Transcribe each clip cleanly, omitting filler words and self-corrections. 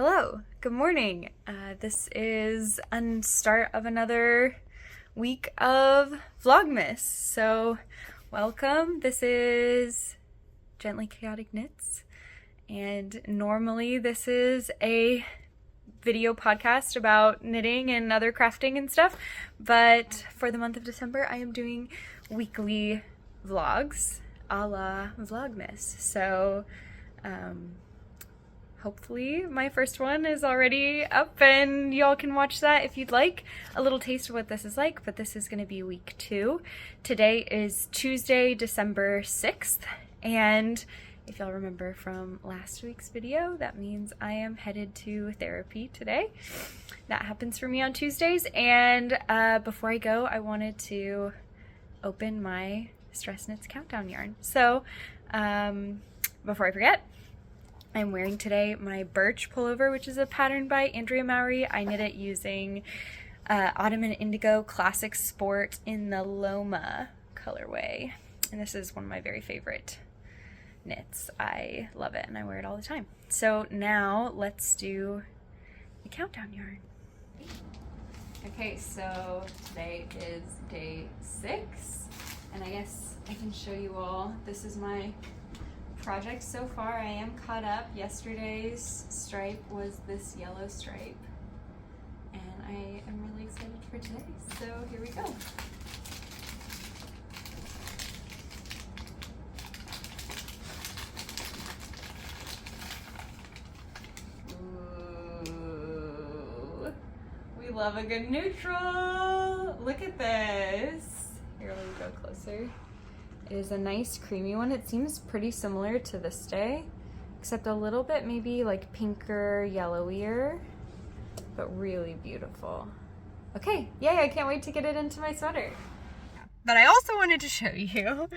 Hello, good morning. This is a start of another week of Vlogmas. So, welcome. This is Gently Chaotic Knits, and normally this is a video podcast about knitting and other crafting and stuff, but for the month of December I am doing weekly vlogs a la Vlogmas. So, hopefully my first one is already up and y'all can watch that if you'd like a little taste of what this is like, but this is going to be week 2. Today is Tuesday, December 6th, and if y'all remember from last week's video, that means I am headed to therapy today. That happens for me on Tuesdays, and before I go, I wanted to open my Stress Knits countdown yarn. So before I forget, I'm wearing today my Birch pullover, which is a pattern by Andrea Mowry. I knit it using Autumn and Indigo Classic Sport in the Lomah colorway, and this is one of my very favorite knits. I love it and I wear it all the time. So now let's do the countdown yarn. Okay, so today is day 6, and I guess I can show you all. This is my project so far. I am caught up. Yesterday's stripe was this yellow stripe, and I am really excited for today. So here we go. Ooh, we love a good neutral. Look at this. Here, let me go closer. It is a nice creamy one. It seems pretty similar to this day, except a little bit maybe like pinker, yellowier, but really beautiful. Okay, yay, I can't wait to get it into my sweater. But I also wanted to show you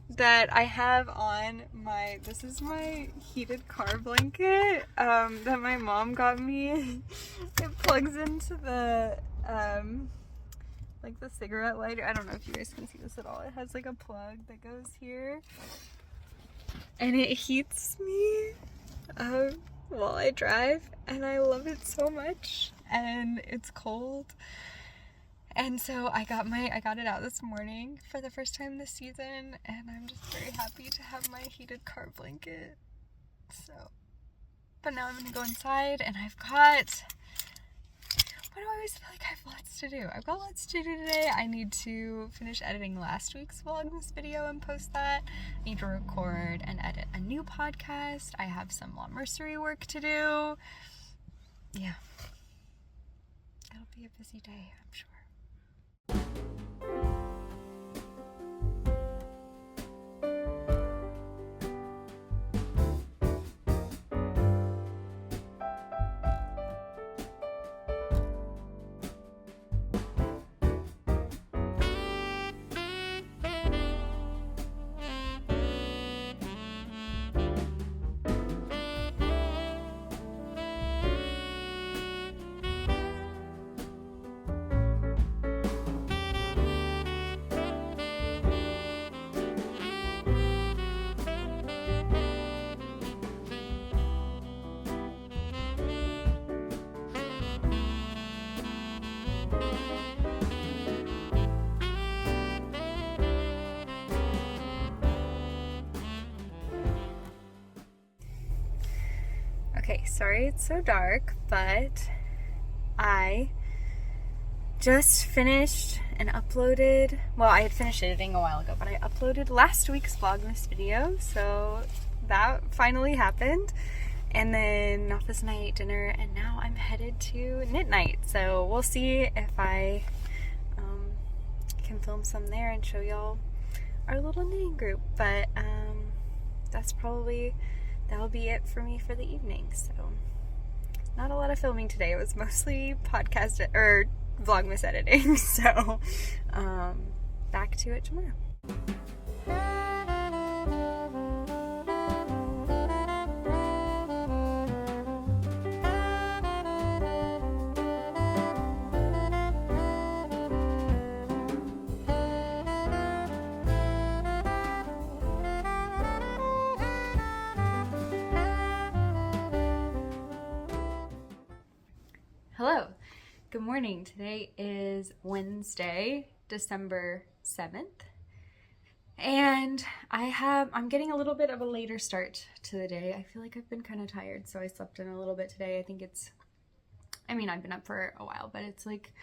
that I have on my, this is my heated car blanket that my mom got me. It plugs into the, like the cigarette lighter. I don't know if you guys can see this at all. It has like a plug that goes here, and it heats me while I drive, and I love it so much. And it's cold, and so I got it out this morning for the first time this season, and I'm just very happy to have my heated car blanket. So, but now I'm gonna go inside, and I've got, why do I always feel like I have lots to do? I've got lots to do today. I need to finish editing last week's Vlogmas video and post that. I need to record and edit a new podcast. I have some law mercery work to do. Yeah. It'll be a busy day, I'm sure. Okay, sorry it's so dark, but I just finished and uploaded, well, I had finished editing a while ago, but I uploaded last week's Vlogmas video, so that finally happened. And then office night, dinner, and now I'm headed to knit night. So we'll see if I can film some there and show y'all our little knitting group, but that'll be it for me for the evening. So not a lot of filming today. It was mostly podcast or Vlogmas editing. So back to it tomorrow. morning. Today is Wednesday, December 7th. And I'm getting a little bit of a later start to the day. I feel like I've been kind of tired, so I slept in a little bit today. I've been up for a while, but it's like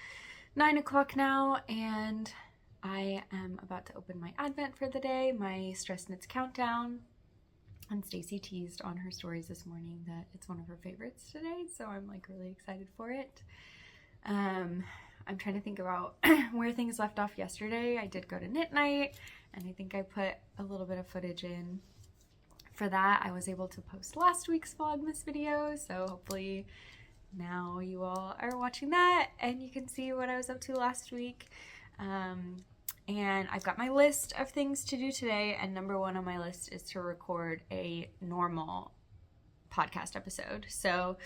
9 o'clock now, and I am about to open my Advent for the day, my Stress Knits countdown. And Stacy teased on her stories this morning that it's one of her favorites today, so I'm like really excited for it. I'm trying to think about where things left off yesterday. I did go to knit night, and I think I put a little bit of footage in for that. I was able to post last week's Vlogmas video, so hopefully now you all are watching that and you can see what I was up to last week. And I've got my list of things to do today, and number one on my list is to record a normal podcast episode. So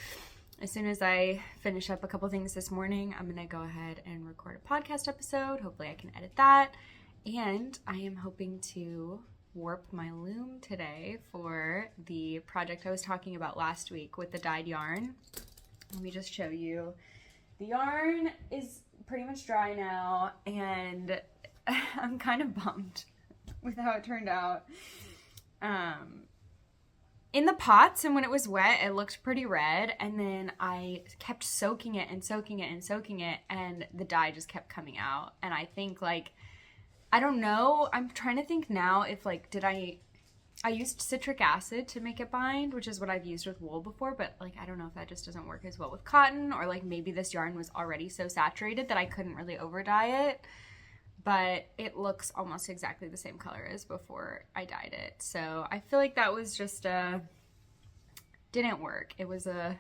as soon as I finish up a couple things this morning, I'm gonna go ahead and record a podcast episode. Hopefully I can edit that. And I am hoping to warp my loom today for the project I was talking about last week with the dyed yarn. Let me just show you. The yarn is pretty much dry now, and I'm kind of bummed with how it turned out. In the pots and when it was wet, it looked pretty red, and then I kept soaking it and soaking it and soaking it, and the dye just kept coming out. And I think, like, I don't know, I'm trying to think now if, like, I used citric acid to make it bind, which is what I've used with wool before, but, like, I don't know if that just doesn't work as well with cotton, or, like, maybe this yarn was already so saturated that I couldn't really over dye it. But it looks almost exactly the same color as before I dyed it. So I feel like that was just didn't work. It was a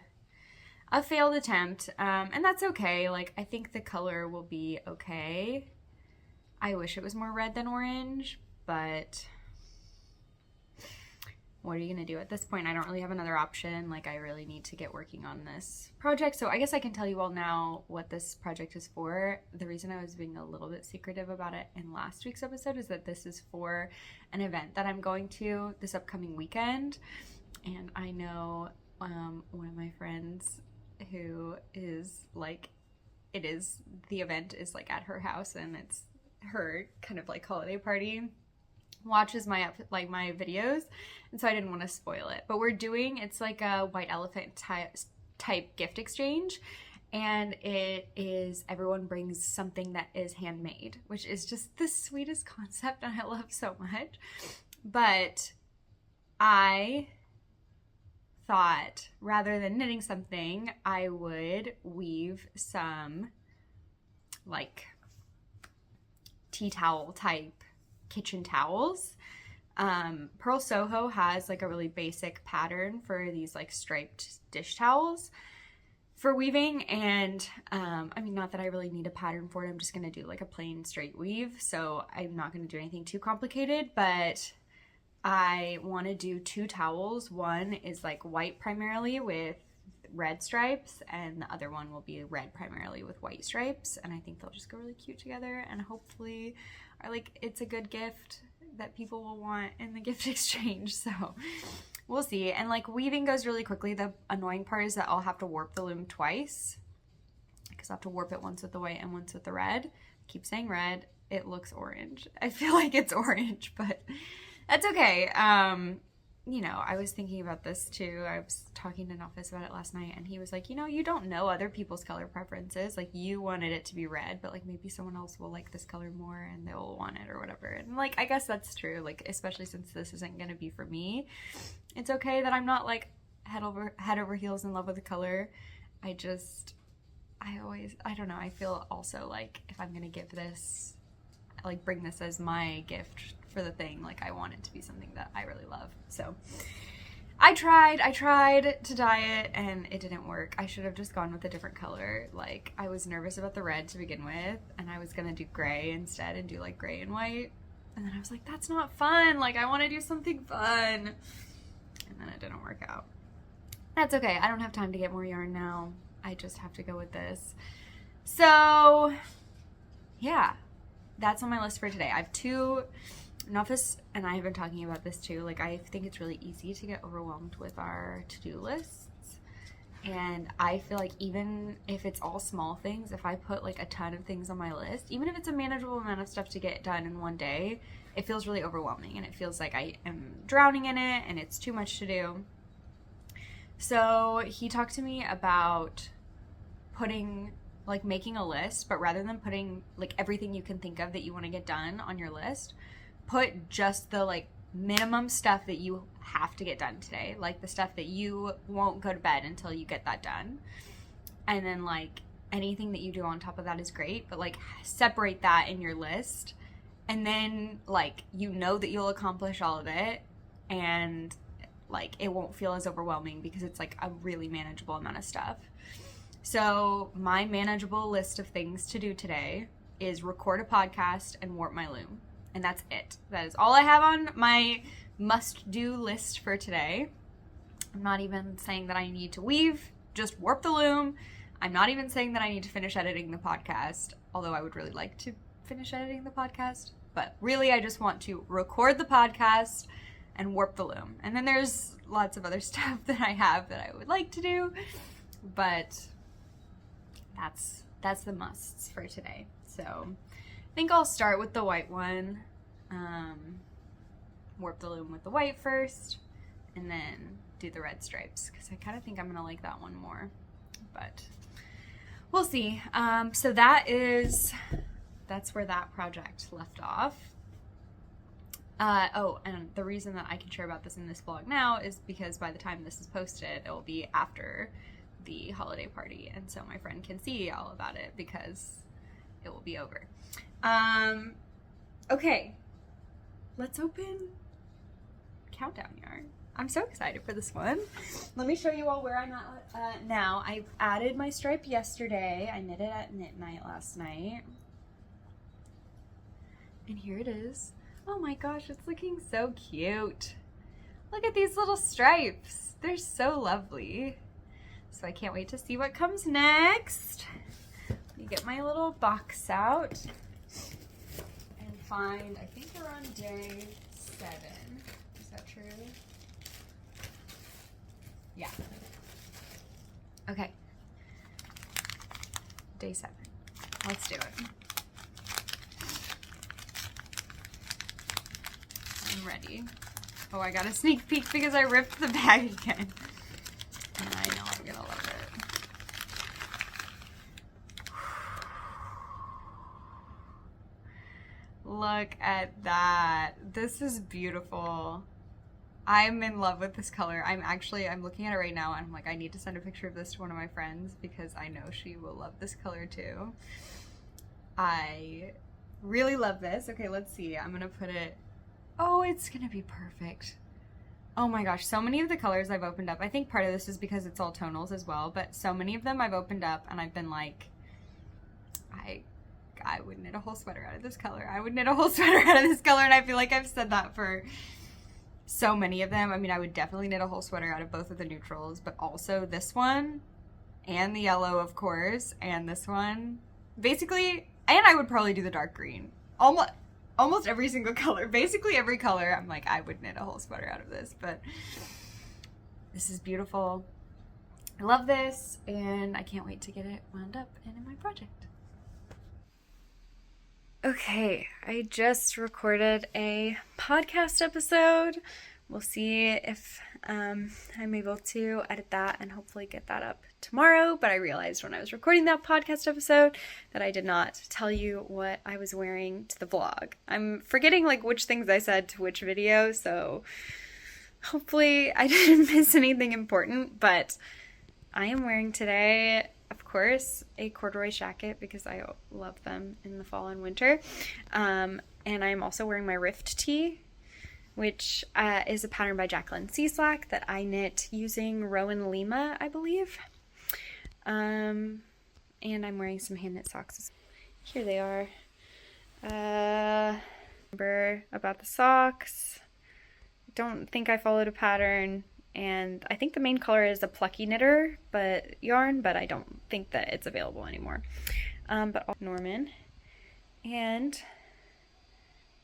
failed attempt, and that's okay. Like, I think the color will be okay. I wish it was more red than orange, but what are you gonna do at this point? I don't really have another option. Like, I really need to get working on this project. So I guess I can tell you all now what this project is for. The reason I was being a little bit secretive about it in last week's episode is that this is for an event that I'm going to this upcoming weekend. And I know one of my friends who is like, the event is like at her house, and it's her kind of like holiday party, watches my videos, and so I didn't want to spoil it. But it's like a white elephant type gift exchange, and it is everyone brings something that is handmade, which is just the sweetest concept, and I love so much. But I thought rather than knitting something, I would weave some like tea towel type kitchen towels. Pearl Soho has like a really basic pattern for these like striped dish towels for weaving, and not that I really need a pattern for it. I'm just gonna do like a plain straight weave, so I'm not gonna do anything too complicated. But I want to do two towels. One is like white primarily with red stripes, and the other one will be red primarily with white stripes, and I think they'll just go really cute together, and hopefully it's a good gift that people will want in the gift exchange. So we'll see. And like, weaving goes really quickly. The annoying part is that I'll have to warp the loom twice, because I have to warp it once with the white and once with the red. I keep saying red, it looks orange. I feel like it's orange, but that's okay. I was thinking about this too. I was talking to Nafis about it last night, and he was like, you don't know other people's color preferences. Like, you wanted it to be red, but like maybe someone else will like this color more and they'll want it or whatever. And like, I guess that's true. Like, especially since this isn't going to be for me, it's okay that I'm not like head over heels in love with the color. I don't know. I feel also like if I'm going to give this, like bring this as my gift for the thing, like I want it to be something that I really love. So I tried to dye it, and it didn't work. I should have just gone with a different color. Like, I was nervous about the red to begin with, and I was gonna do gray instead and do like gray and white, and then I was like, that's not fun. Like, I want to do something fun, and then it didn't work out. That's okay. I don't have time to get more yarn now. I just have to go with this. So yeah, that's on my list for today. I have two. Nafis and I have been talking about this too. Like, I think it's really easy to get overwhelmed with our to-do lists. And I feel like even if it's all small things, if I put like a ton of things on my list, even if it's a manageable amount of stuff to get done in one day, it feels really overwhelming and it feels like I am drowning in it and it's too much to do. So he talked to me about making a list, but rather than putting like everything you can think of that you want to get done on your list, put just the like minimum stuff that you have to get done today, like the stuff that you won't go to bed until you get that done. And then like anything that you do on top of that is great, but like separate that in your list, and then like you know that you'll accomplish all of it, and like it won't feel as overwhelming because it's like a really manageable amount of stuff. So my manageable list of things to do today is record a podcast and warp my loom. And that's it. That is all I have on my must-do list for today. I'm not even saying that I need to weave, just warp the loom. I'm not even saying that I need to finish editing the podcast, although I would really like to finish editing the podcast. But really, I just want to record the podcast and warp the loom. And then there's lots of other stuff that I have that I would like to do, but that's the musts for today. So I think I'll start with the white one. Warp the loom with the white first, and then do the red stripes, because I kind of think I'm gonna like that one more, but we'll see. So that's where that project left off. Oh, and the reason that I can share about this in this vlog now is because by the time this is posted, it will be after the holiday party, and so my friend can see all about it because it will be over. Okay, let's open countdown yarn. I'm so excited for this one. Let me show you all where I'm at now. I added my stripe yesterday. I knit it at knit night last night. And here it is. Oh my gosh, it's looking so cute. Look at these little stripes. They're so lovely. So I can't wait to see what comes next. Let me get my little box out and find, I think we're on day 7. Is that true? Yeah. Okay. Day 7. Let's do it. I'm ready. Oh, I got a sneak peek because I ripped the bag again. And I know I'm gonna love it. Look at that. This is beautiful. I'm in love with this color. I'm looking at it right now and I'm like, I need to send a picture of this to one of my friends because I know she will love this color too. I really love this. Okay, let's see. I'm gonna put it, oh, it's gonna be perfect. Oh my gosh, so many of the colors I've opened up, I think part of this is because it's all tonals as well, but so many of them I've opened up and I've been like, I would knit a whole sweater out of this color. I would knit a whole sweater out of this color, and I feel like I've said that for so many of them. I mean, I would definitely knit a whole sweater out of both of the neutrals, but also this one, and the yellow, of course, and this one. Basically, and I would probably do the dark green. Almost every single color. Basically every color, I'm like, I would knit a whole sweater out of this, but this is beautiful. I love this, and I can't wait to get it wound up and in my project. Okay, I just recorded a podcast episode. We'll see if I'm able to edit that and hopefully get that up tomorrow. But I realized when I was recording that podcast episode that I did not tell you what I was wearing to the vlog. I'm forgetting like which things I said to which video, so hopefully I didn't miss anything important. But I am wearing today, of course, a corduroy jacket because I love them in the fall and winter. And I'm also wearing my Rift tee, which is a pattern by Jacqueline Cieslak that I knit using Rowan Lima, I believe. And I'm wearing some hand knit socks. Here they are. Remember about the socks. Don't think I followed a pattern. And I think the main color is a Plucky Knitter yarn, but I don't think that it's available anymore. But Norman. And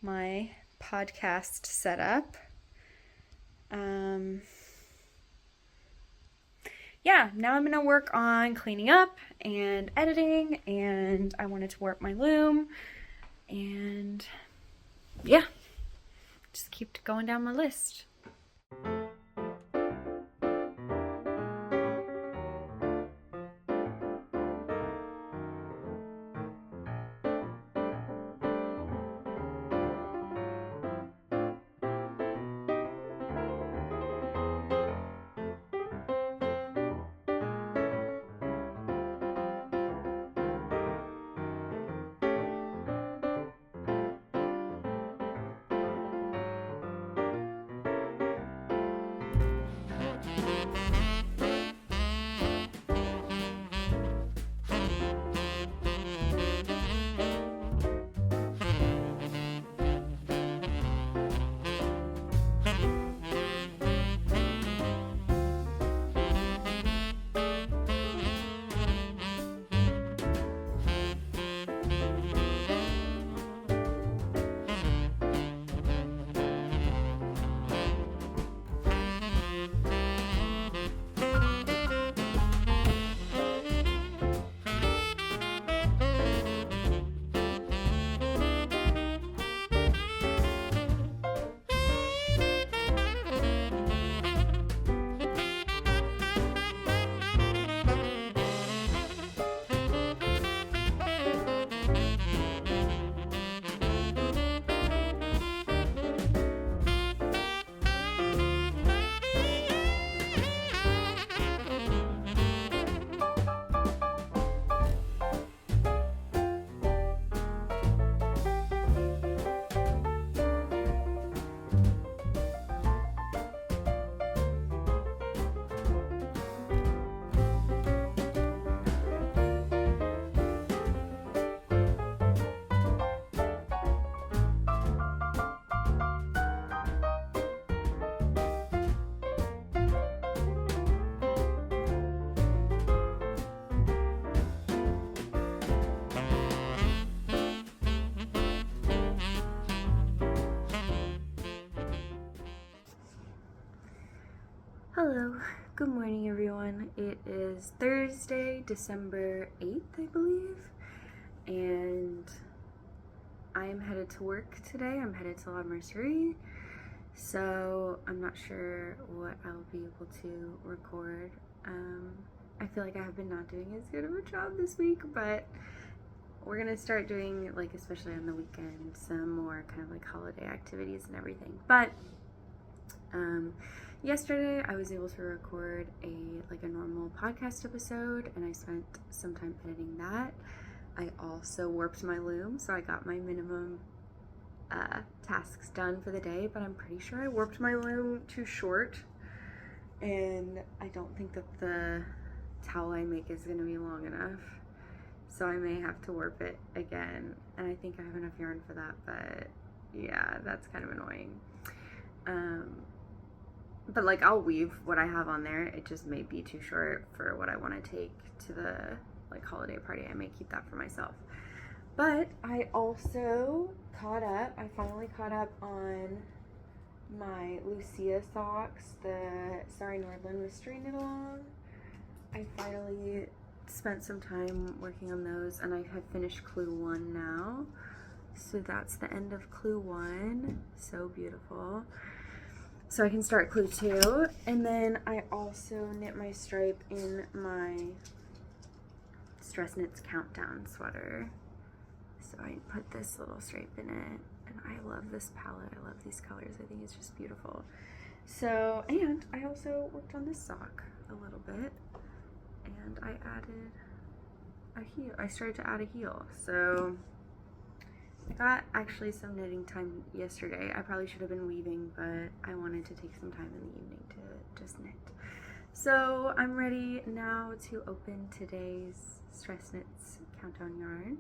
my podcast setup. yeah, now I'm gonna work on cleaning up and editing, and I wanted to warp my loom, and yeah, just keep going down my list. Hello, good morning everyone. It is Thursday, December 8th, I believe, and I am headed to work today. I'm headed to La Mercerie, so I'm not sure what I'll be able to record. I feel like I have been not doing as good of a job this week, but we're gonna start doing, like, especially on the weekend, some more kind of like holiday activities and everything. But yesterday I was able to record a normal podcast episode, and I spent some time editing that. I also warped my loom, so I got my minimum tasks done for the day, but I'm pretty sure I warped my loom too short, and I don't think that the towel I make is going to be long enough, so I may have to warp it again, and I think I have enough yarn for that, but yeah, that's kind of annoying. But like, I'll weave what I have on there. It just may be too short for what I want to take to the holiday party. I may keep that for myself. But I also caught up. I finally caught up on my Lucia socks, the Sari Nordlund mystery knit along. I finally spent some time working on those, and I have finished clue 1 now. So that's the end of clue 1. So beautiful. So I can start clue 2, and then I also knit my stripe in my Stress Knits Countdown sweater. So I put this little stripe in it, and I love this palette. I love these colors. I think it's just beautiful. So, and I also worked on this sock a little bit, and I added a heel. I started to add a heel. So I got actually some knitting time yesterday. I probably should have been weaving, but I wanted to take some time in the evening to just knit. So I'm ready now to open today's Stress Knits Countdown yarn,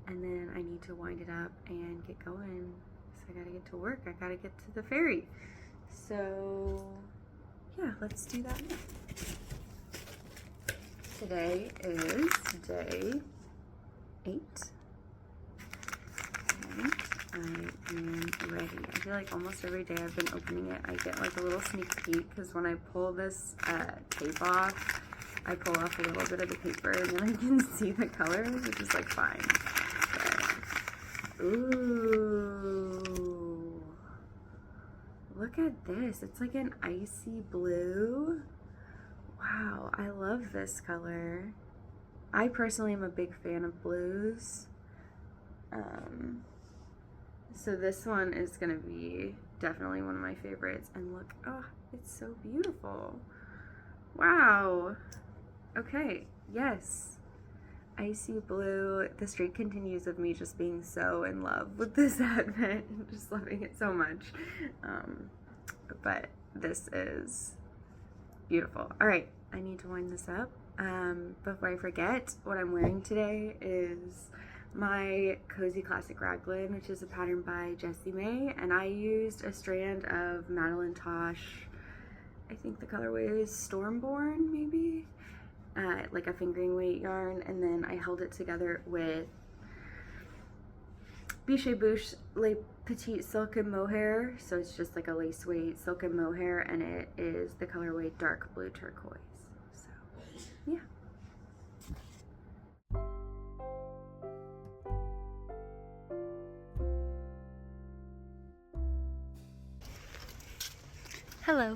and then I need to wind it up and get going. So I gotta get to work. I gotta get to the ferry. So yeah, let's do that now. Today is day 8. I am ready. I feel like almost every day I've been opening it, I get like a little sneak peek, because when I pull this tape off, I pull off a little bit of the paper and then I can see the colors, which is like fine. But, ooh, look at this. It's like an icy blue. Wow, I love this color. I personally am a big fan of blues. So this one is gonna be definitely one of my favorites. And look, oh, it's so beautiful. Wow. Okay, yes. Icy blue. The streak continues of me just being so in love with this outfit. Just loving it so much. But this is beautiful. All right, I need to wind this up. Before I forget, what I'm wearing today is my Cozy Classic Raglan, which is a pattern by Jessie, and I used a strand of MadelineTosh. I think the colorway is Stormborn, maybe, like a fingering weight yarn, and then I held it together with Biches Petit Silk and Mohair, so it's just like a lace weight silk and mohair, and it is the colorway dark blue turquoise. So yeah. Hello.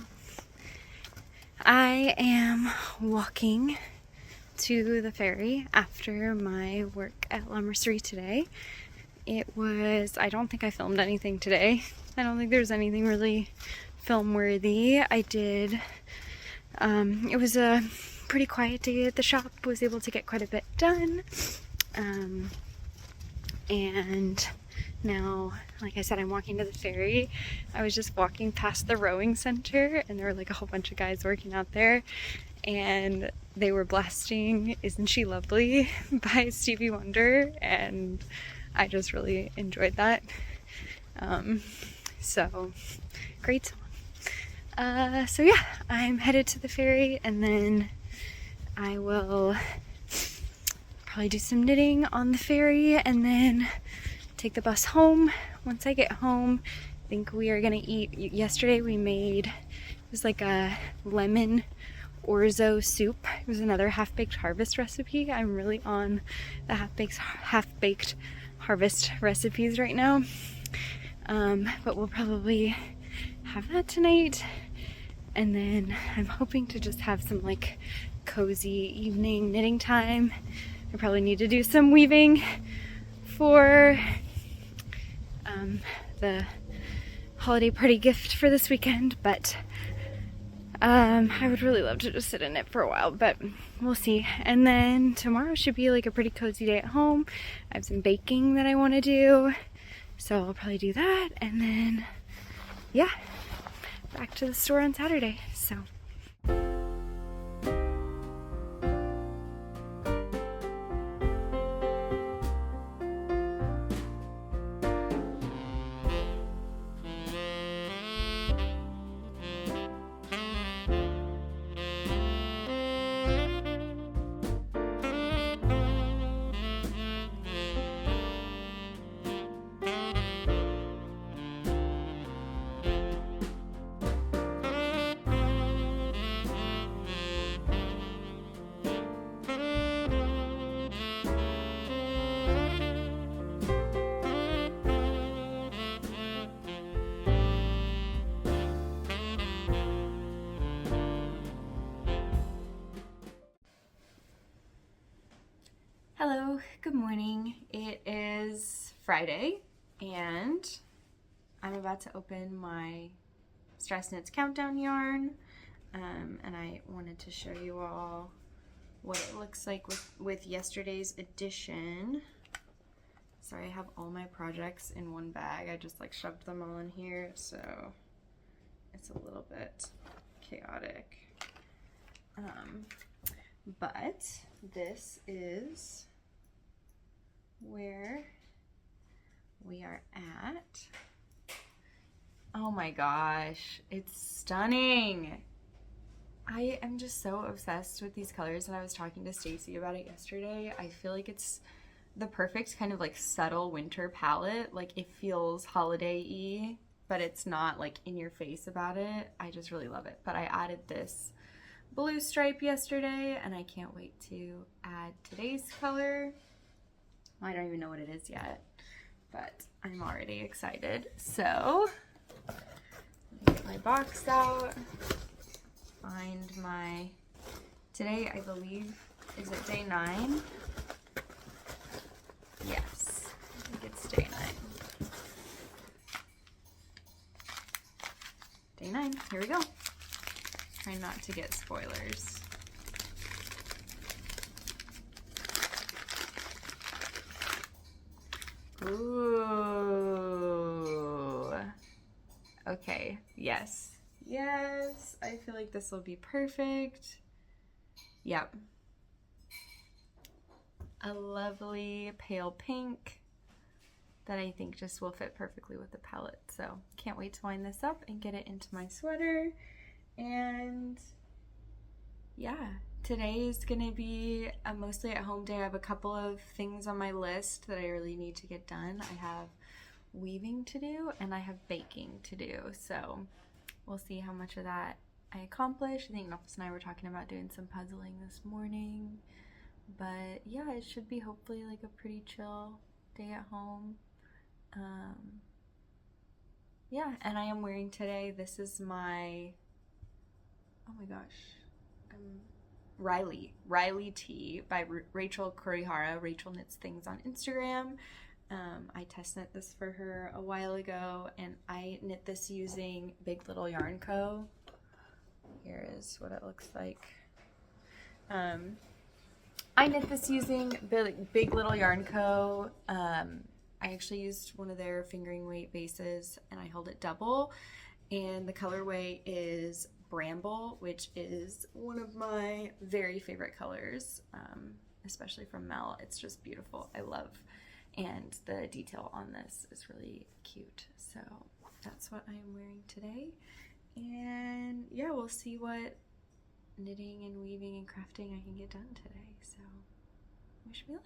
I am walking to the ferry after my work at Lomah today. It was, I don't think I filmed anything today. I don't think there's anything really film worthy. I did, it was a pretty quiet day at the shop. Was able to get quite a bit done. And now, like I said, I'm walking to the ferry. I was just walking past the rowing center and there were like a whole bunch of guys working out there and they were blasting Isn't She Lovely by Stevie Wonder, and I just really enjoyed that. So great song. So yeah, I'm headed to the ferry and then I will probably do some knitting on the ferry and then take the bus home. Once I get home, I think we are gonna eat. Yesterday we made, it was like a lemon orzo soup. It was another half-baked harvest recipe. I'm really on the half-baked harvest recipes right now. But we'll probably have that tonight. And then I'm hoping to just have some like cozy evening knitting time. I probably need to do some weaving for the holiday party gift for this weekend, but I would really love to just sit in it for a while, but we'll see. And then tomorrow should be like a pretty cozy day at home. I have some baking that I want to do, so I'll probably do that, and then yeah, back to the store on Saturday. So hello, good morning. It is Friday and I'm about to open my Stress Knits Countdown yarn, and I wanted to show you all what it looks like with yesterday's edition. Sorry, I have all my projects in one bag. I just like shoved them all in here, so it's a little bit chaotic. But this is where we are at. Oh my gosh, it's stunning. I am just so obsessed with these colors, and I was talking to Stacy about it yesterday. I feel like it's the perfect kind of like subtle winter palette. Like it feels holiday-y, but it's not like in your face about it. I just really love it. But I added this blue stripe yesterday, and I can't wait to add today's color. I don't even know what it is yet, but I'm already excited. So, get my box out, find my, today I believe, is it day 9? Yes, I think it's day 9. Day 9, here we go. Try not to get spoilers. Ooh. Okay, yes. Yes, I feel like this will be perfect. Yep. A lovely pale pink that I think just will fit perfectly with the palette. So can't wait to line this up and get it into my sweater. And yeah, today is gonna be a mostly at home day. I have a couple of things on my list that I really need to get done. I have weaving to do and I have baking to do. So we'll see how much of that I accomplish. I think Nopus and I were talking about doing some puzzling this morning. But yeah, it should be hopefully like a pretty chill day at home. Yeah, and I am wearing today, this is my, oh my gosh, Riley tee by Rachel Kurihara. Rachel knits things on Instagram. I test knit this for her a while ago, and I knit this using Big Little Yarn Co. Here is what it looks like. I knit this using Big Little Yarn Co. I actually used one of their fingering weight bases and I held it double, and the colorway is Bramble, which is one of my very favorite colors, especially from Mel. It's just beautiful. I love, and the detail on this is really cute. So that's what I am wearing today. And yeah, we'll see what knitting and weaving and crafting I can get done today. So wish me luck.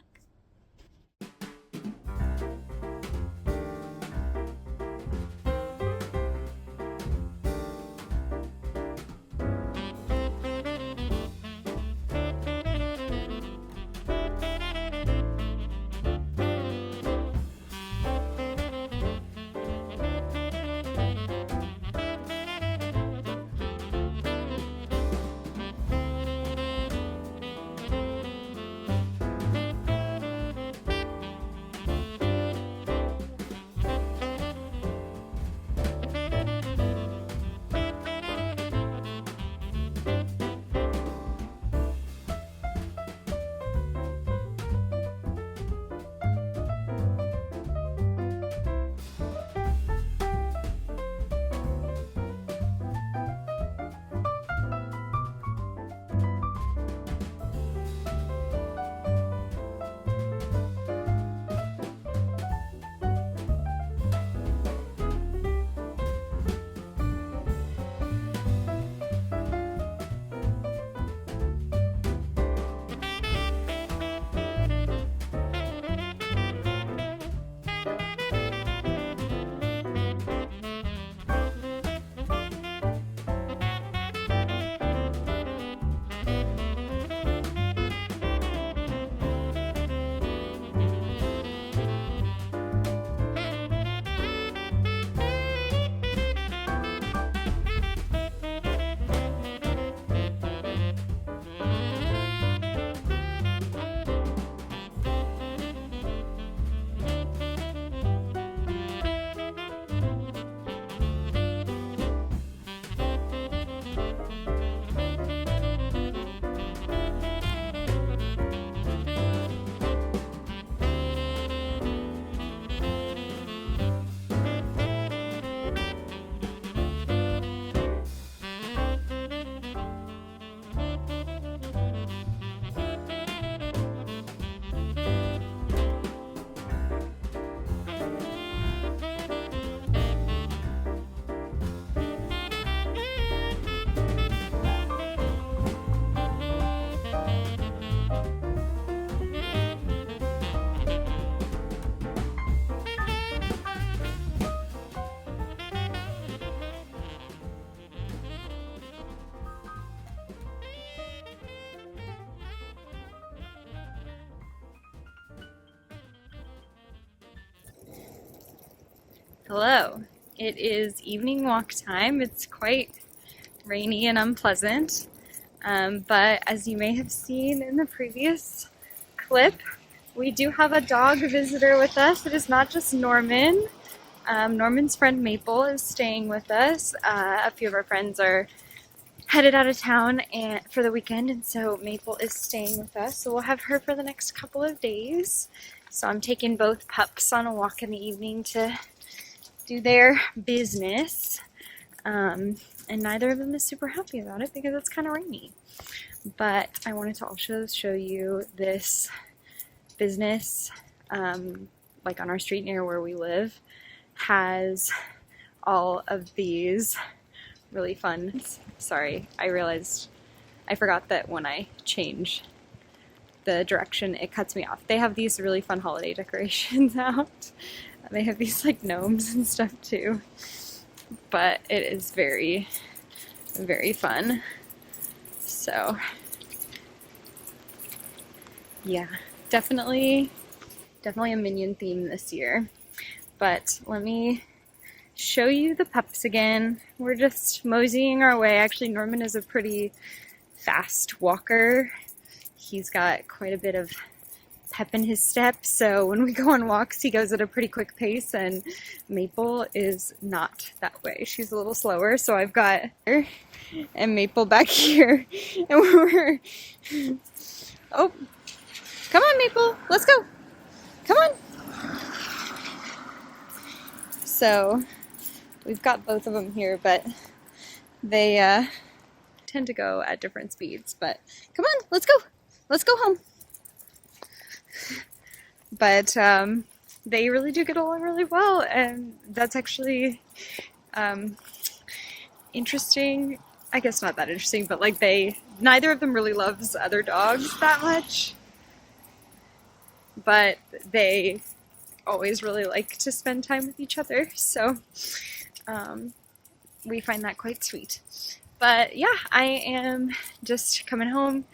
Hello. It is evening walk time. It's quite rainy and unpleasant, but as you may have seen in the previous clip, we do have a dog visitor with us. It is not just Norman. Norman's friend Maple is staying with us. A few of our friends are headed out of town for the weekend, and so Maple is staying with us. So we'll have her for the next couple of days. So I'm taking both pups on a walk in the evening to do their business, and neither of them is super happy about it because it's kind of rainy. But I wanted to also show you this business, like on our street near where we live, has all of these really fun. Sorry, I realized I forgot that when I change the direction it cuts me off. They have these really fun holiday decorations out. They have these like gnomes and stuff too, but it is very, very fun. So yeah, definitely a minion theme this year. But let me show you the pups again. We're just moseying our way. Actually, Norman is a pretty fast walker. He's got quite a bit of pep in his step, so when we go on walks he goes at a pretty quick pace, and Maple is not that way. She's a little slower, so I've got her and Maple back here, and we're oh, come on Maple, let's go, come on. So we've got both of them here, but they tend to go at different speeds. But come on, let's go home. But they really do get along really well, and that's actually interesting. I guess not that interesting, but like neither of them really loves other dogs that much, but they always really like to spend time with each other, so we find that quite sweet. But yeah, I am just coming home,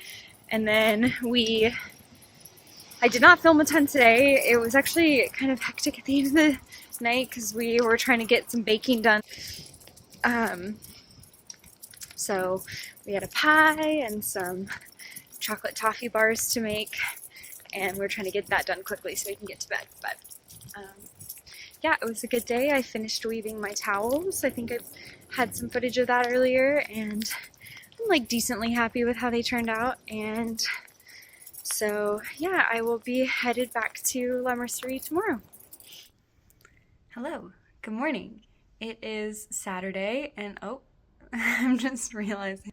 and then I did not film a ton today. It was actually kind of hectic at the end of the night because we were trying to get some baking done. So we had a pie and some chocolate toffee bars to make, and we're trying to get that done quickly so we can get to bed. But yeah, it was a good day. I finished weaving my towels. I think I had some footage of that earlier, and I'm like decently happy with how they turned out. And so yeah, I will be headed back to La Mercerie tomorrow. Hello, good morning. It is Saturday, and oh, I'm just realizing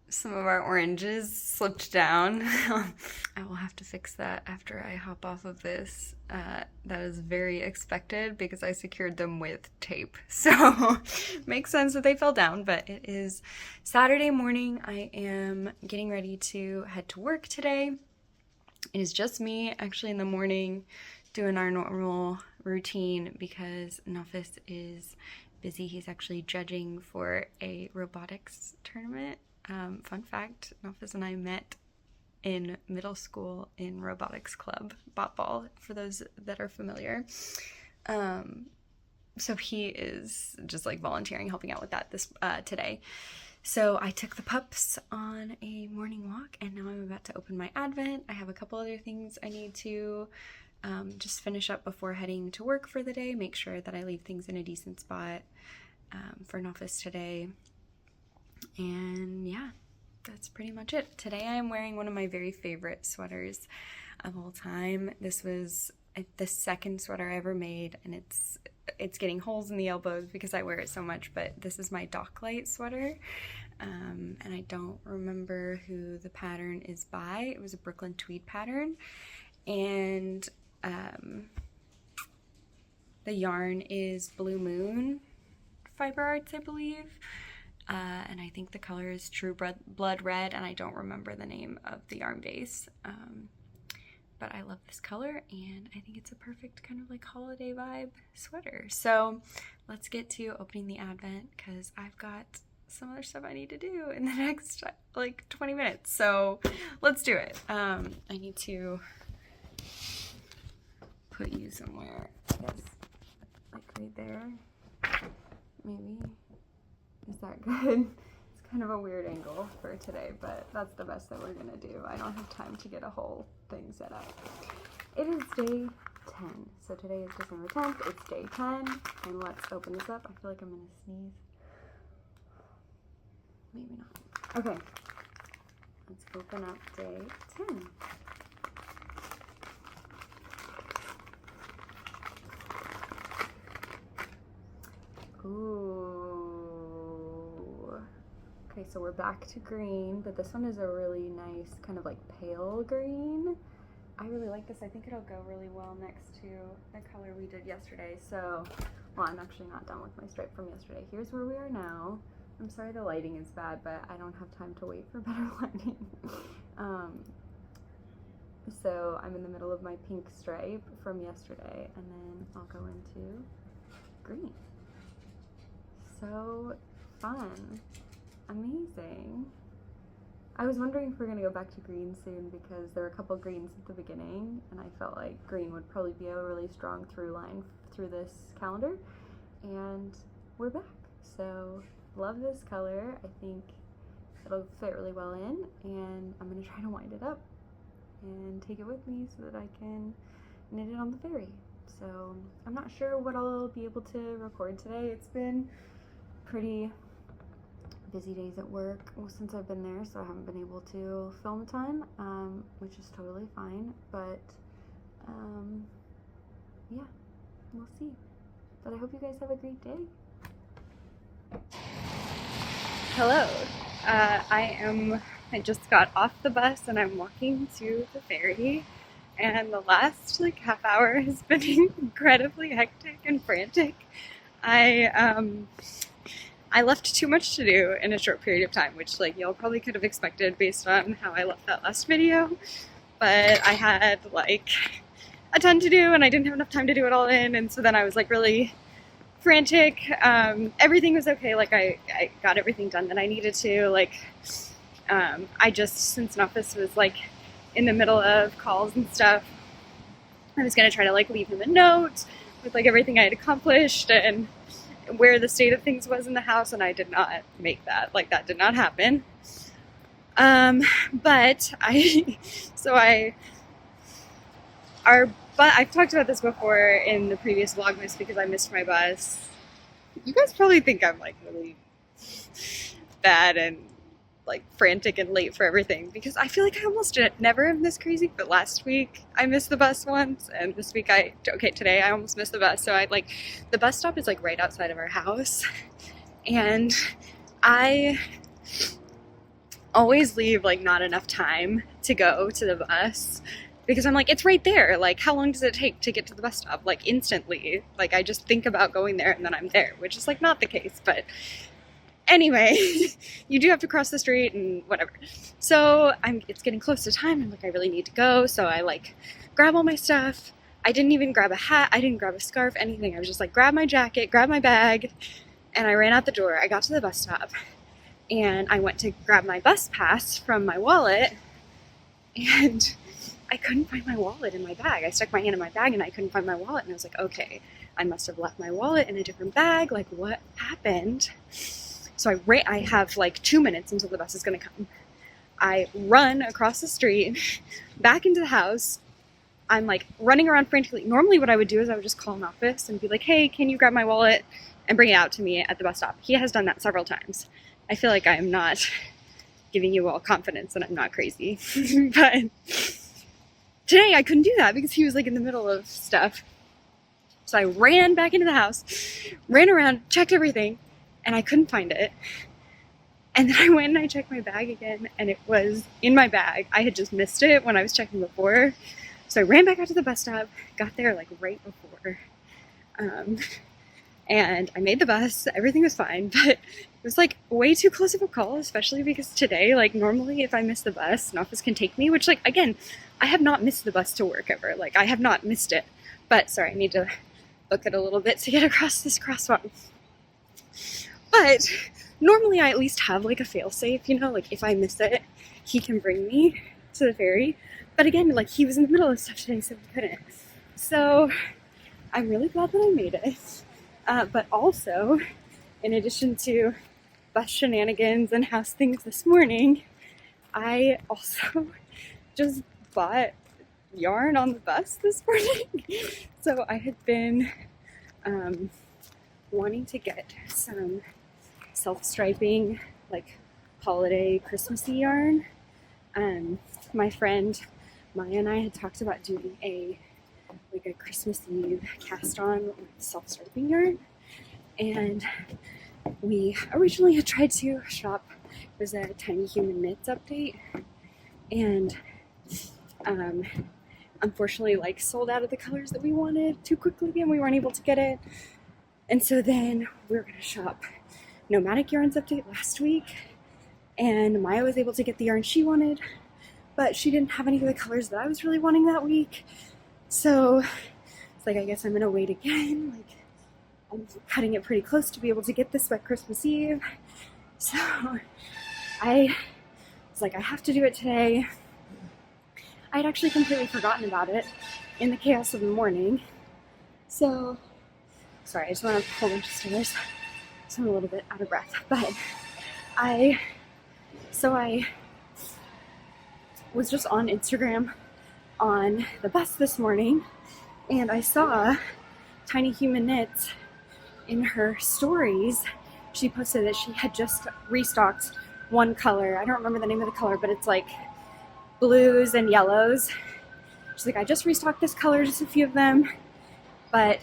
some of our oranges slipped down. I will have to fix that after I hop off of this. That is very expected because I secured them with tape. So makes sense that they fell down, but it is Saturday morning. I am getting ready to head to work today. It is just me actually in the morning doing our normal routine because Nofis is busy. He's actually judging for a robotics tournament. Fun fact, Nofis and I met in middle school in robotics club, bot ball, for those that are familiar. So he is just like volunteering, helping out with that today. So I took the pups on a morning walk, and now I'm about to open my advent. I have a couple other things I need to just finish up before heading to work for the day, make sure that I leave things in a decent spot for Nofis today. And yeah, that's pretty much it. Today I am wearing one of my very favorite sweaters of all time. This was the second sweater I ever made, and it's getting holes in the elbows because I wear it so much, but this is my Docklight sweater, and I don't remember who the pattern is by. It was a Brooklyn tweed pattern, and the yarn is Blue Moon Fiber Arts, I believe. And I think the color is True Blood Red, and I don't remember the name of the yarn base. But I love this color, and I think it's a perfect kind of like holiday vibe sweater. So let's get to opening the advent because I've got some other stuff I need to do in the next like 20 minutes. So let's do it. I need to put you somewhere, I guess, like right there. Maybe. Is that good? It's kind of a weird angle for today, but that's the best that we're gonna do. I don't have time to get a whole thing set up. It is day 10. So today is December 10th. It's day 10. And let's open this up. I feel like I'm gonna sneeze. Maybe not. Okay. Let's open up day 10. Ooh. Okay, so we're back to green, but this one is a really nice kind of like pale green. I really like this. I think it'll go really well next to the color we did yesterday. So, well, I'm actually not done with my stripe from yesterday. Here's where we are now. I'm sorry the lighting is bad, but I don't have time to wait for better lighting. So I'm in the middle of my pink stripe from yesterday, and then I'll go into green. So fun. Amazing. I was wondering if we're gonna go back to green soon because there were a couple greens at the beginning and I felt like green would probably be a really strong through line through this calendar, and we're back. So love this color. I think it'll fit really well in, and I'm gonna try to wind it up and take it with me so that I can knit it on the ferry. So I'm not sure what I'll be able to record today. It's been pretty busy days at work since I've been there, so I haven't been able to film a ton, which is totally fine, but yeah, we'll see. But I hope you guys have a great day. Hello. I just got off the bus and I'm walking to the ferry, and the last like half hour has been incredibly hectic and frantic. I left too much to do in a short period of time, which like y'all probably could have expected based on how I left that last video, but I had like a ton to do and I didn't have enough time to do it all in, and so then I was like really frantic. Everything was okay, like I got everything done that I needed to, like I just, since Nofus was like in the middle of calls and stuff, I was gonna try to like leave him a note with like everything I had accomplished and where the state of things was in the house, and I did not make that. Like that did not happen. But I've talked about this before in the previous Vlogmas because I missed my bus. You guys probably think I'm like really bad and like frantic and late for everything, because I feel like I almost never am this crazy, but last week I missed the bus once, and this week today I almost missed the bus. So the bus stop is like right outside of our house, and I always leave like not enough time to go to the bus because I'm like, it's right there, like how long does it take to get to the bus stop? Like instantly, like I just think about going there and then I'm there, which is like not the case, but anyway, you do have to cross the street and whatever. So it's getting close to time. I'm like, I really need to go. So I like grab all my stuff. I didn't even grab a hat. I didn't grab a scarf, anything. I was just like, grab my jacket, grab my bag. And I ran out the door. I got to the bus stop and I went to grab my bus pass from my wallet, and I couldn't find my wallet in my bag. I stuck my hand in my bag and I couldn't find my wallet. And I was like, okay, I must have left my wallet in a different bag. Like what happened? So I have like 2 minutes until the bus is gonna come. I run across the street, back into the house. I'm like running around frantically. Normally what I would do is I would just call an office and be like, hey, can you grab my wallet and bring it out to me at the bus stop? He has done that several times. I feel like I am not giving you all confidence and I'm not crazy. But today I couldn't do that because he was like in the middle of stuff. So I ran back into the house, ran around, checked everything, and I couldn't find it. And then I went and I checked my bag again, and it was in my bag. I had just missed it when I was checking before. So I ran back out to the bus stop, got there like right before. And I made the bus, everything was fine, but it was like way too close of a call, especially because today, like normally if I miss the bus, an office can take me, which like, again, I have not missed the bus to work ever. Like I have not missed it, but sorry, I need to book it a little bit to get across this crosswalk. But normally I at least have like a fail-safe, you know, like if I miss it, he can bring me to the ferry. But again, like he was in the middle of stuff today, so he couldn't. So I'm really glad that I made it. But also, in addition to bus shenanigans and house things this morning, I also just bought yarn on the bus this morning. So I had been wanting to get some self-striping, like holiday Christmassy yarn. My friend Maya and I had talked about doing a Christmas Eve cast on with self-striping yarn, and we originally had tried to shop. There's a Tiny Human Knits update, and unfortunately sold out of the colors that we wanted too quickly, and we weren't able to get it. And so then we were going to shop Nomadic Yarns update last week, and Maya was able to get the yarn she wanted, but she didn't have any of the colors that I was really wanting that week. So it's I guess I'm gonna wait again. I'm cutting it pretty close to be able to get this by Christmas Eve. So I was I have to do it today. I had actually completely forgotten about it in the chaos of the morning. So, sorry, I just went up a whole bunch of stairs, so I'm a little bit out of breath. But I was just on Instagram on the bus this morning, and I saw Tiny Human Knits in her stories. She posted that she had just restocked one color. I don't remember the name of the color, but it's blues and yellows. She's I just restocked this color, just a few of them, but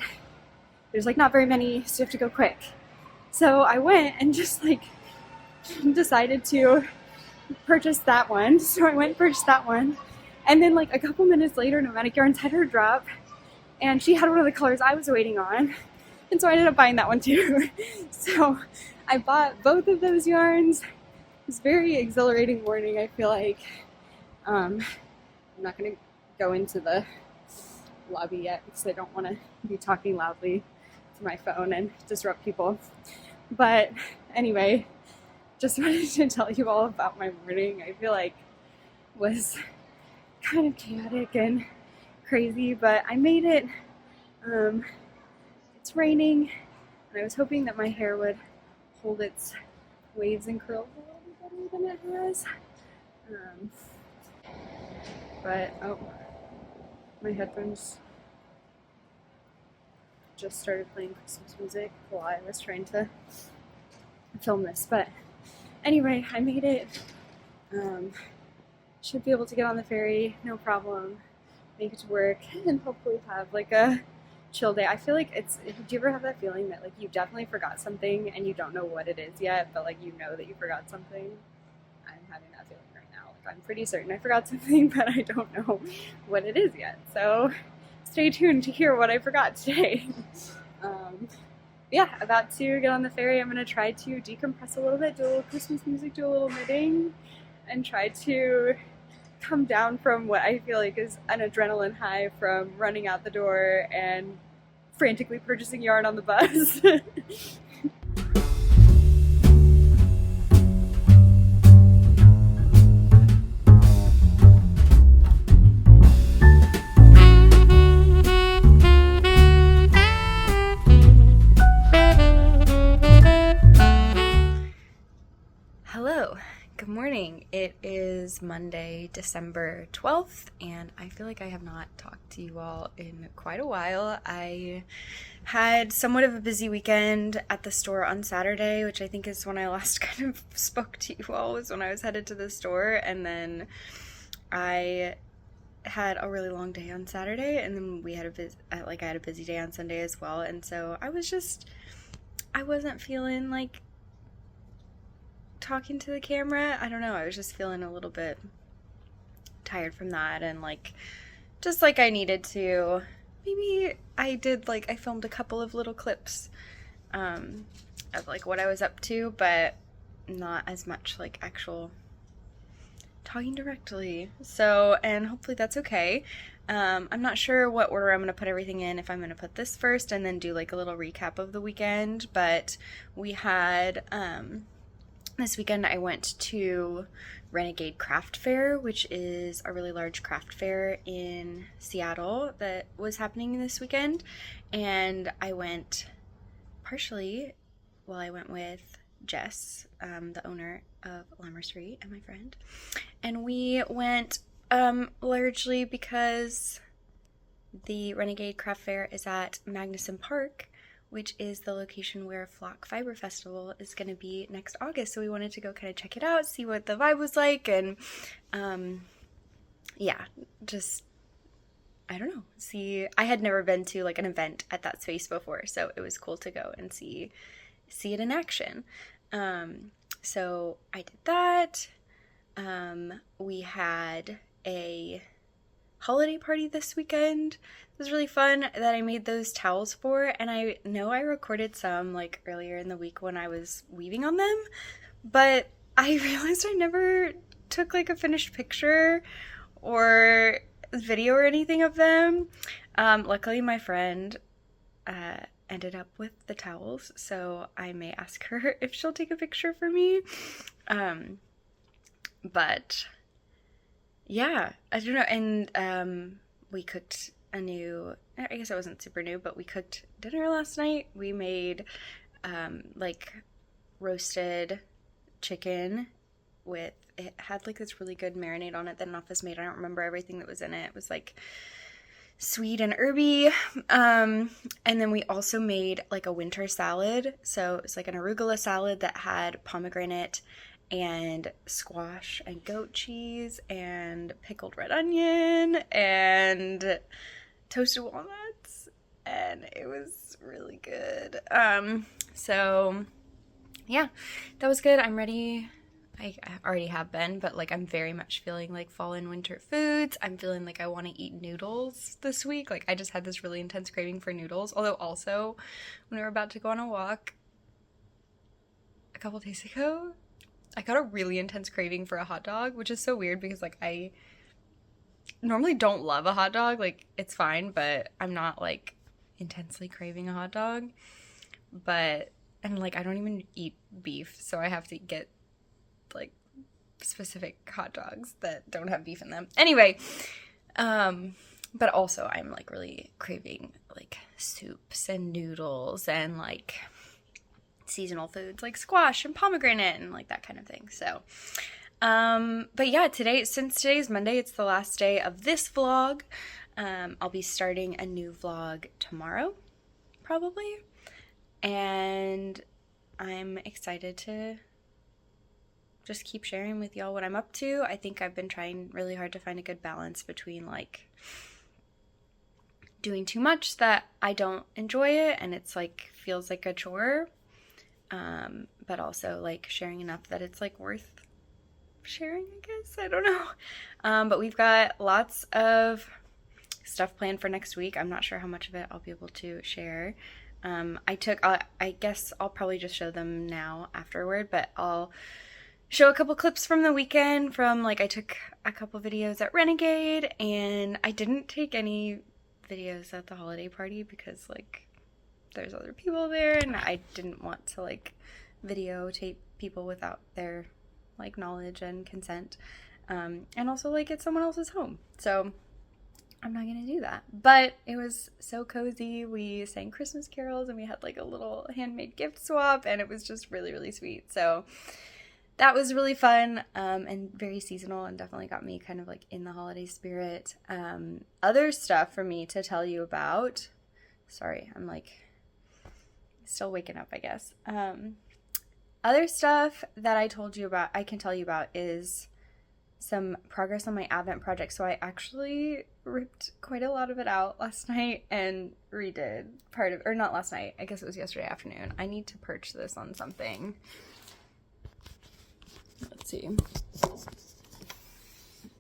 there's not very many, so you have to go quick. So I went and just decided to purchase that one. So I went and purchased that one, and then a couple minutes later, Nomadic Yarns had her drop, and she had one of the colors I was waiting on, and so I ended up buying that one too. So I bought both of those yarns. It was a very exhilarating morning. I feel I'm not going to go into the lobby yet because I don't want to be talking loudly to my phone and disrupt people. But anyway, just wanted to tell you all about my morning. I feel was kind of chaotic and crazy, but I made it. It's raining, and I was hoping that my hair would hold its waves and curls a little better than it has. But, my headphones just started playing Christmas music while I was trying to film this. But anyway, I made it. Should be able to get on the ferry, no problem, make it to work, and hopefully have a chill day. I feel it's, do you ever have that feeling that you definitely forgot something and you don't know what it is yet, but you know that you forgot something? I'm having that feeling right now. I'm pretty certain I forgot something, but I don't know what it is yet. So stay tuned to hear what I forgot today. Yeah, about to get on the ferry. I'm going to try to decompress a little bit, do a little Christmas music, do a little knitting, and try to come down from what I feel is an adrenaline high from running out the door and frantically purchasing yarn on the bus. Hello. Good morning. It is Monday, December 12th, and I feel I have not talked to you all in quite a while. I had somewhat of a busy weekend at the store on Saturday, which I think is when I last kind of spoke to you all, was when I was headed to the store, and then I had a really long day on Saturday, and then we had I had a busy day on Sunday as well, and so I wasn't feeling talking to the camera. I don't know, I was just feeling a little bit tired from that, and just I needed to, maybe I did I filmed a couple of little clips of what I was up to, but not as much actual talking directly. So, and hopefully that's okay. I'm not sure what order I'm going to put everything in, if I'm going to put this first and then do a little recap of the weekend, but we had this weekend I went to Renegade Craft Fair, which is a really large craft fair in Seattle that was happening this weekend, and I went partially, well, I went with Jess, the owner of Lima Street, and my friend, and we went largely because the Renegade Craft Fair is at Magnuson Park, which is the location where Flock Fiber Festival is going to be next August. So we wanted to go kind of check it out, see what the vibe was like, and yeah, just, I don't know, see, I had never been to like an event at that space before, so it was cool to go and see it in action. So I did that. We had a holiday party this weekend. It was really fun that I made those towels for, and I know I recorded some like earlier in the week when I was weaving on them, but I realized I never took like a finished picture or video or anything of them. Luckily my friend ended up with the towels, so I may ask her if she'll take a picture for me. But yeah, I don't know. And we cooked a new, I guess it wasn't super new, but we cooked dinner last night. We made like roasted chicken with, it had like this really good marinade on it that an office made. I don't remember everything that was in it. It was like sweet and herby. And then we also made like a winter salad. So it's like an arugula salad that had pomegranate and squash and goat cheese and pickled red onion and toasted walnuts, and it was really good. So yeah, that was good. I'm ready. I already have been, but like I'm very much feeling like fall and winter foods. I'm feeling like I want to eat noodles this week. Like I just had this really intense craving for noodles. Although also when we were about to go on a walk a couple days ago, I got a really intense craving for a hot dog, which is so weird because like I normally don't love a hot dog. Like it's fine, but I'm not like intensely craving a hot dog. But, and like I don't even eat beef, so I have to get like specific hot dogs that don't have beef in them. Anyway, but also I'm like really craving like soups and noodles and like seasonal foods like squash and pomegranate and like that kind of thing. So but yeah, since today's Monday, it's the last day of this vlog. I'll be starting a new vlog tomorrow probably, and I'm excited to just keep sharing with y'all what I'm up to. I think I've been trying really hard to find a good balance between like doing too much that I don't enjoy it and it's like feels like a chore, but also like sharing enough that it's like worth sharing, I guess. I don't know. But we've got lots of stuff planned for next week. I'm not sure how much of it I'll be able to share. I guess I'll probably just show them now afterward, but I'll show a couple clips from the weekend from like I took a couple videos at Renegade, and I didn't take any videos at the holiday party because like there's other people there and I didn't want to like videotape people without their like knowledge and consent, and also like it's someone else's home, so I'm not gonna do that. But it was so cozy. We sang Christmas carols and we had like a little handmade gift swap, and it was just really, really sweet. So that was really fun, and very seasonal, and definitely got me kind of like in the holiday spirit. Other stuff for me to tell you about. Sorry, I'm like still waking up, I guess. Other stuff that I can tell you about is some progress on my Advent project. So I actually ripped quite a lot of it out last night and redid part of, or not last night, I guess it was yesterday afternoon. I need to perch this on something. Let's see.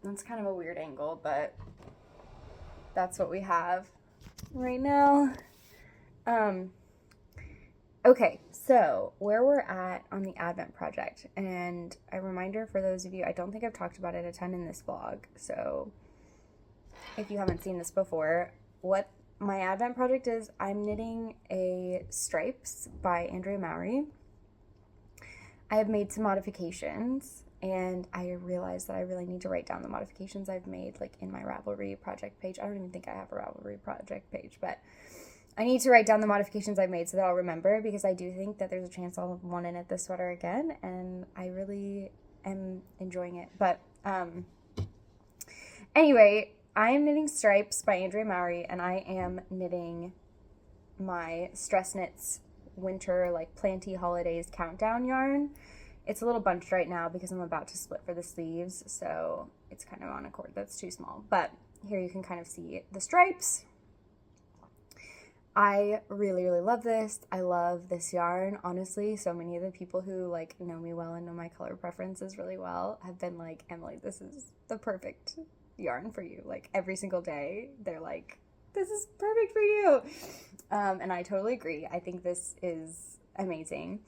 That's kind of a weird angle, but that's what we have right now. Okay, so where we're at on the Advent project, and a reminder for those of you, I don't think I've talked about it a ton in this vlog, so if you haven't seen this before, what my Advent project is, I'm knitting a Stripes by Andrea Mowry. I have made some modifications, and I realized that I really need to write down the modifications I've made like in my Ravelry project page. I don't even think I have a Ravelry project page, but I need to write down the modifications I've made so that I'll remember, because I do think that there's a chance I'll want to knit this sweater again, and I really am enjoying it. But anyway, I am knitting Stripes by Andrea Mowry, and I am knitting my Stress Knits winter, like, planty holidays countdown yarn. It's a little bunched right now because I'm about to split for the sleeves, so it's kind of on a cord that's too small. But here you can kind of see the stripes. I really, really love this. I love this yarn. Honestly, so many of the people who, like, know me well and know my color preferences really well have been like, Emily, this is the perfect yarn for you. Like, every single day, they're like, this is perfect for you. And I totally agree. I think this is amazing.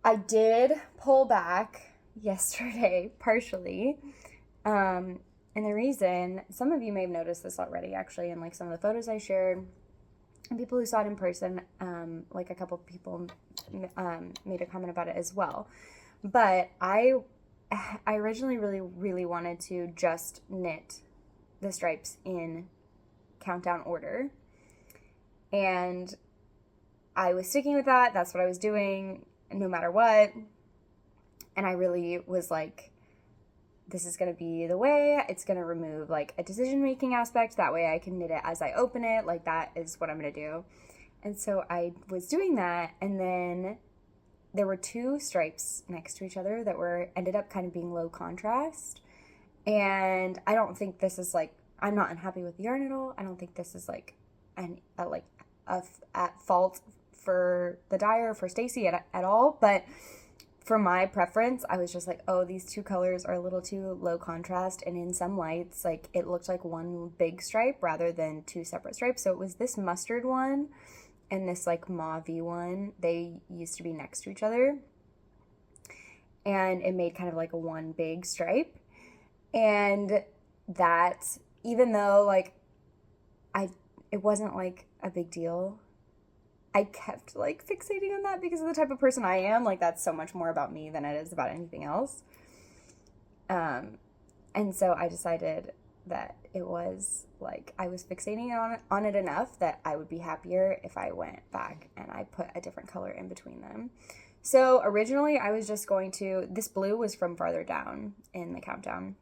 I did pull back yesterday, partially. And the reason, some of you may have noticed this already, actually, in, like, some of the photos I shared. And people who saw it in person, like a couple of people made a comment about it as well. But I originally really, really wanted to just knit the stripes in countdown order. And I was sticking with that. That's what I was doing no matter what. And I really was like, this is going to be the way. It's going to remove, like, a decision-making aspect. That way I can knit it as I open it. Like, that is what I'm going to do. And so I was doing that, and then there were two stripes next to each other that ended up kind of being low contrast. And I don't think this is, like, I'm not unhappy with the yarn at all. I don't think this is, like, at fault for the dyer, for Stacy at all. But for my preference, I was just like, oh, these two colors are a little too low contrast, and in some lights, like, it looked like one big stripe rather than two separate stripes. So it was this mustard one and this, like, mauve-y one. They used to be next to each other, and it made kind of like a one big stripe. And that, even though, like, it wasn't, like, a big deal, I kept, like, fixating on that because of the type of person I am. Like, that's so much more about me than it is about anything else. And so I decided that it was, like, I was fixating on it enough that I would be happier if I went back and I put a different color in between them. So originally I was just going to, this blue was from farther down in the countdown.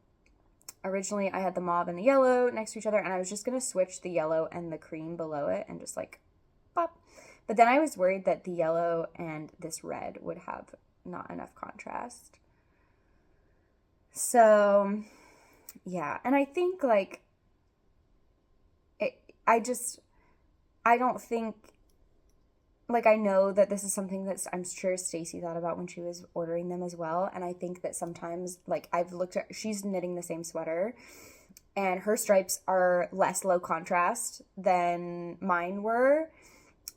Originally I had the mauve and the yellow next to each other, and I was just going to switch the yellow and the cream below it and just, like, pop. But then I was worried that the yellow and this red would have not enough contrast. So, yeah. And I think, like, I don't think, like, I know that this is something that I'm sure Stacy thought about when she was ordering them as well. And I think that sometimes, like, I've looked at, she's knitting the same sweater, and her stripes are less low contrast than mine were.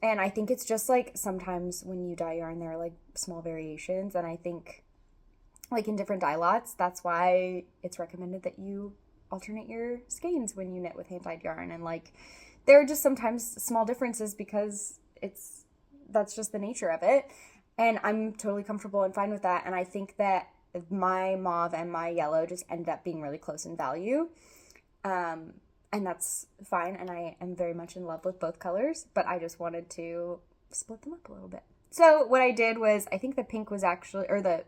And I think it's just, like, sometimes when you dye yarn, there are, like, small variations. And I think, like, in different dye lots, that's why it's recommended that you alternate your skeins when you knit with hand-dyed yarn. And, like, there are just sometimes small differences because that's just the nature of it. And I'm totally comfortable and fine with that. And I think that my mauve and my yellow just ended up being really close in value. And that's fine, and I am very much in love with both colors, but I just wanted to split them up a little bit. So what I did was, I think the pink was actually, the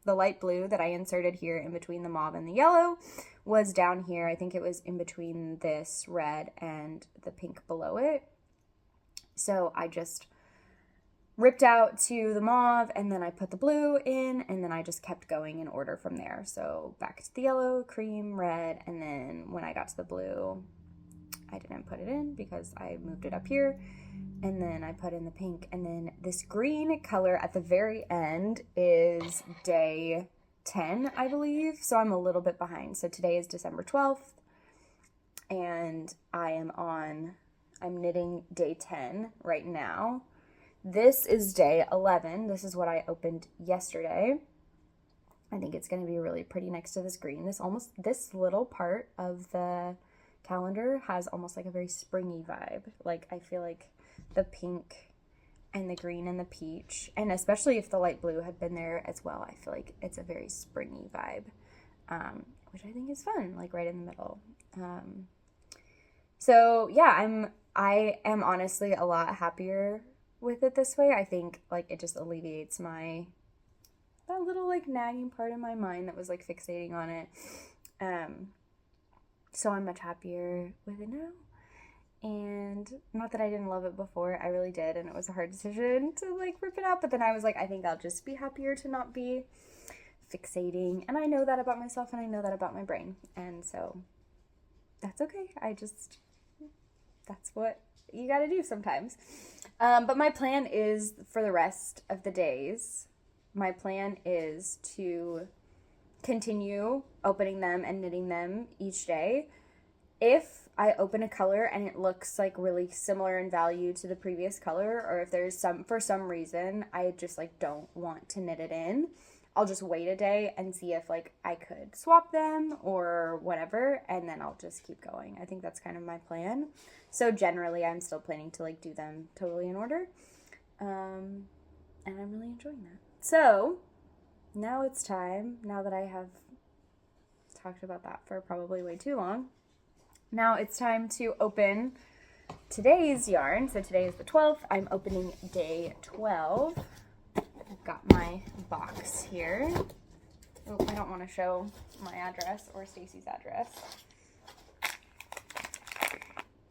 light blue that I inserted here in between the mauve and the yellow was down here. I think it was in between this red and the pink below it. So I just ripped out to the mauve, and then I put the blue in, and then I just kept going in order from there. So back to the yellow, cream, red, and then when I got to the blue, I didn't put it in because I moved it up here, and then I put in the pink, and then this green color at the very end is day 10, I believe, so I'm a little bit behind. So today is December 12th, and I'm knitting day 10 right now. This is day 11. This is what I opened yesterday. I think it's going to be really pretty next to this green. This little part of the calendar has almost like a very springy vibe. Like, I feel like the pink and the green and the peach, and especially if the light blue had been there as well, I feel like it's a very springy vibe, which I think is fun, like right in the middle. So yeah, I am honestly a lot happier with it this way. I think like it just alleviates that little like nagging part in my mind that was like fixating on it. So I'm much happier with it now. And not that I didn't love it before, I really did, and it was a hard decision to like rip it out, but then I was like, I think I'll just be happier to not be fixating, and I know that about myself, and I know that about my brain, and so that's okay. That's what you gotta do sometimes. But my plan is, for the rest of the days, my plan is to continue opening them and knitting them each day. If I open a color and it looks like really similar in value to the previous color, or if there's for some reason I just like don't want to knit it in, I'll just wait a day and see if like I could swap them or whatever, and then I'll just keep going. I think that's kind of my plan. So generally I'm still planning to like do them totally in order. And I'm really enjoying that. So now it's time, now that I have talked about that for probably way too long, now it's time to open today's yarn. So today is the 12th. I'm opening day 12. I've got my box here. Oh, I don't want to show my address or Stacy's address.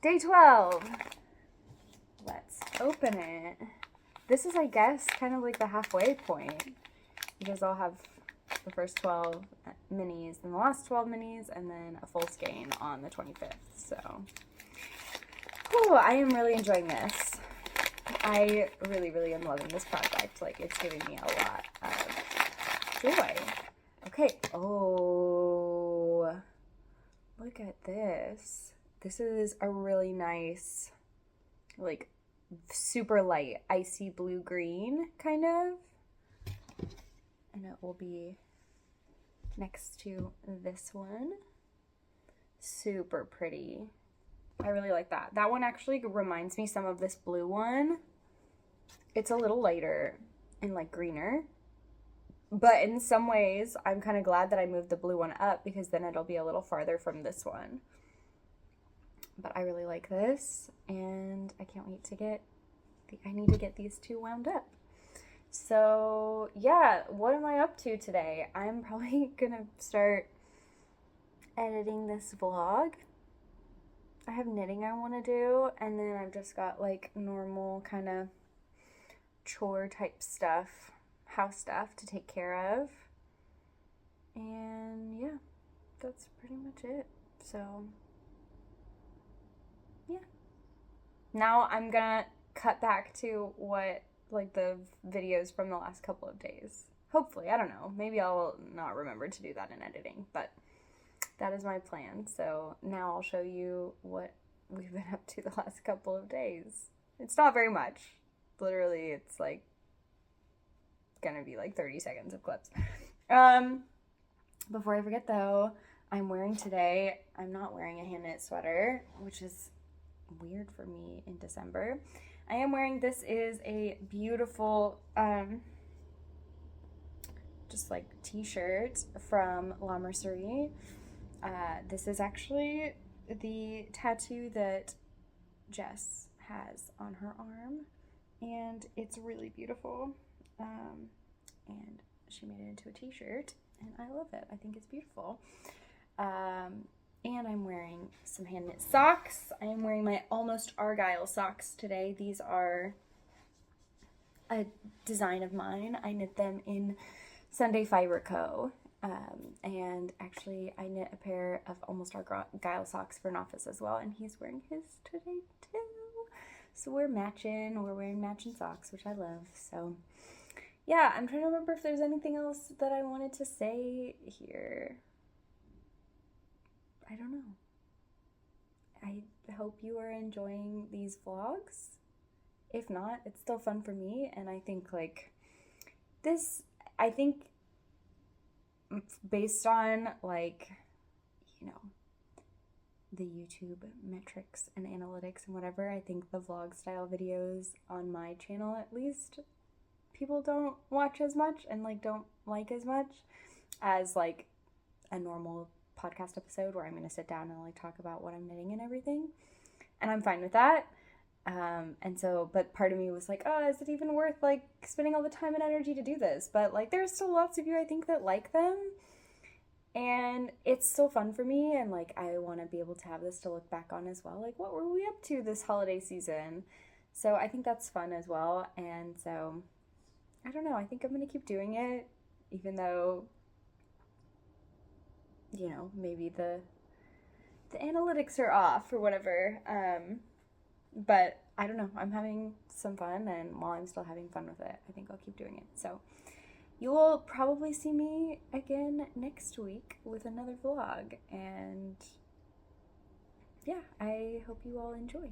Day 12. Let's open it. This is, I guess, kind of like the halfway point, because I'll have the first 12 minis and the last 12 minis, and then a full skein on the 25th. So, I am really enjoying this. I really, really am loving this project. Like, it's giving me a lot of joy. Okay. Oh, look at this. This is a really nice, like, super light, icy blue-green, kind of. And it will be next to this one. Super pretty. I really like that. That one actually reminds me some of this blue one. It's a little lighter and like greener. But in some ways, I'm kind of glad that I moved the blue one up, because then it'll be a little farther from this one. But I really like this, and I can't wait to I need to get these two wound up. So, yeah, what am I up to today? I'm probably gonna start editing this vlog. I have knitting I want to do, and then I've just got, like, normal kind of chore type stuff, house stuff to take care of. And, yeah, that's pretty much it. So, yeah. Now I'm gonna cut back to what, like, the videos from the last couple of days. Hopefully, I don't know. Maybe I'll not remember to do that in editing, but that is my plan. So now I'll show you what we've been up to the last couple of days. It's not very much. Literally, it's like gonna be like 30 seconds of clips. Before I forget though, I'm not wearing a hand knit sweater, which is weird for me in December. I am wearing, this is a beautiful, just like t-shirt from Lomah. This is actually the tattoo that Jess has on her arm, and it's really beautiful. And she made it into a t-shirt, and I love it. I think it's beautiful. And I'm wearing some hand knit socks. I am wearing my Almost Argyle socks today. These are a design of mine. I knit them in Sunday Fiber Co. And actually I knit a pair of Almost Argyle socks for an office as well, and he's wearing his today too. So we're wearing matching socks, which I love. So yeah, I'm trying to remember if there's anything else that I wanted to say here. I don't know. I hope you are enjoying these vlogs. If not, it's still fun for me, and I think like this, I think based on like, you know, the YouTube metrics and analytics and whatever, I think the vlog style videos on my channel, at least, people don't watch as much and like don't like as much as like a normal podcast episode where I'm going to sit down and like talk about what I'm knitting and everything. And I'm fine with that. And so, but part of me was like, oh, is it even worth like spending all the time and energy to do this? But like, there's still lots of you, I think, that like them. And it's still fun for me. And like, I want to be able to have this to look back on as well. Like, what were we up to this holiday season? So I think that's fun as well. And so, I don't know. I think I'm going to keep doing it, even though, you know, maybe the analytics are off or whatever. But I don't know, I'm having some fun, and while I'm still having fun with it, I think I'll keep doing it. So you will probably see me again next week with another vlog, and yeah, I hope you all enjoy.